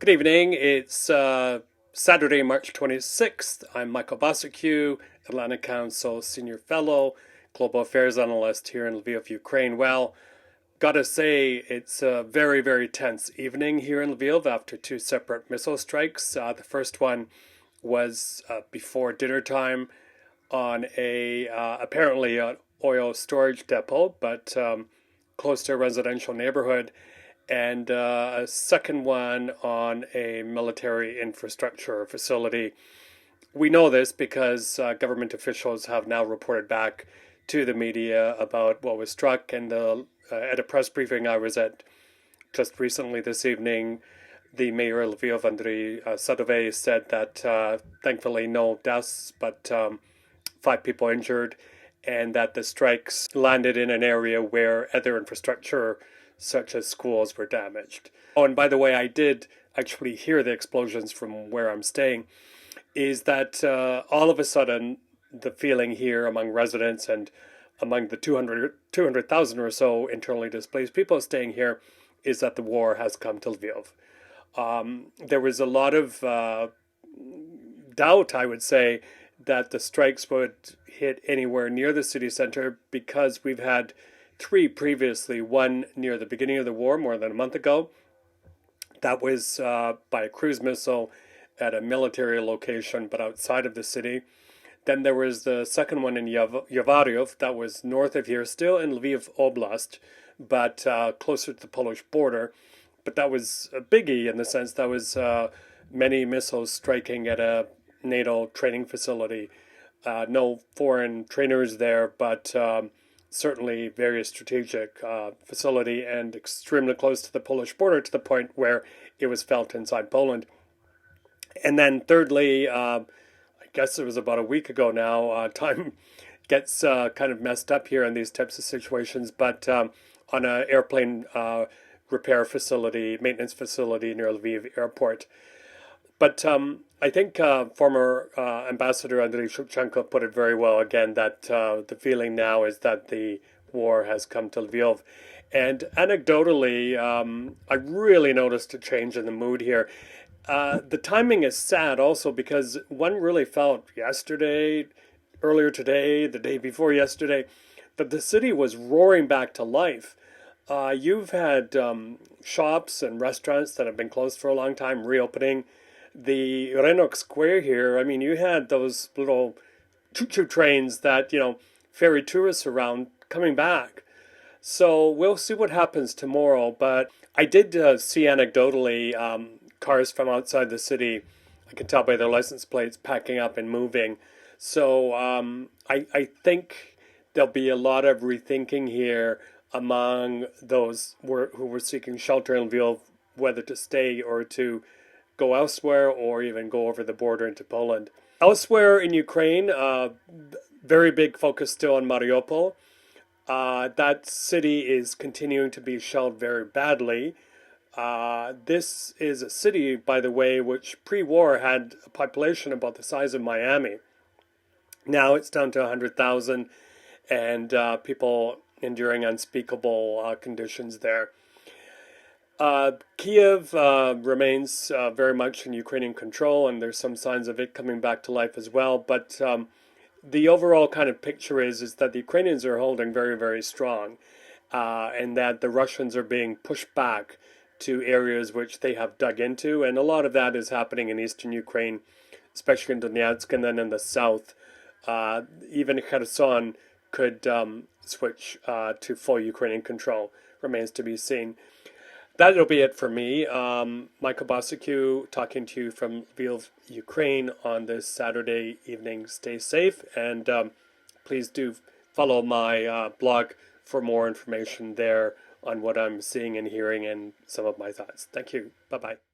Good evening. It's Saturday, March 26th. I'm Michael Bociurkiw, Atlantic Council Senior Fellow, Global Affairs Analyst here in Lviv, Ukraine. Well, gotta say, it's a very, very tense evening here in Lviv after two separate missile strikes. The first one was before dinner time on a apparently an oil storage depot, but close to a residential neighborhood, and a second one on a military infrastructure facility. We know this because government officials have now reported back to the media about what was struck. And at a press briefing I was at just recently this evening, the mayor of Lviv, Andriy Sadovey, said that thankfully no deaths, but 5 people injured, and that the strikes landed in an area where other infrastructure such as schools were damaged. Oh, and by the way, I did actually hear the explosions from where I'm staying. Is that all of a sudden the feeling here among residents and among the 200,000 or so internally displaced people staying here is that the war has come to Lviv. There was a lot of doubt, I would say, that the strikes would hit anywhere near the city center because we've had 3 previously, one near the beginning of the war more than a month ago. That was by a cruise missile at a military location but outside of the city. Then there was the second one in Yavaryov, that was north of here, still in Lviv Oblast, but closer to the Polish border. But that was a biggie in the sense that was many missiles striking at a NATO training facility. No foreign trainers there, but certainly very strategic facility and extremely close to the Polish border to the point where it was felt inside Poland. And then thirdly, I guess it was about a week ago now, time gets kind of messed up here in these types of situations, but on an airplane repair facility, maintenance facility near Lviv airport. But I think former Ambassador Andriy Shevchenko put it very well again, that the feeling now is that the war has come to Lviv. And anecdotally, I really noticed a change in the mood here. The timing is sad also because one really felt yesterday, earlier today, the day before yesterday, that the city was roaring back to life. You've had shops and restaurants that have been closed for a long time reopening. The Renok Square here, I mean, you had those little choo-choo trains that, ferry tourists around coming back. So we'll see what happens tomorrow. But I did see anecdotally cars from outside the city, I can tell by their license plates, packing up and moving. So I think there'll be a lot of rethinking here among those who were seeking shelter in Lviv, whether to stay or to go elsewhere or even go over the border into Poland. Elsewhere in Ukraine, very big focus still on Mariupol. That city is continuing to be shelled very badly. This is a city, by the way, which pre-war had a population about the size of Miami. Now it's down to 100,000 and people enduring unspeakable conditions there. Kiev remains very much in Ukrainian control, and there's some signs of it coming back to life as well. But the overall kind of picture is that the Ukrainians are holding very, very strong, and that the Russians are being pushed back to areas which they have dug into. And a lot of that is happening in eastern Ukraine, especially in Donetsk, and then in the south. Even Kherson could switch to full Ukrainian control. Remains to be seen. That'll be it for me. Michael Bociurkiw talking to you from Lviv, Ukraine on this Saturday evening. Stay safe, and please do follow my blog for more information there on what I'm seeing and hearing and some of my thoughts. Thank you. Bye-bye.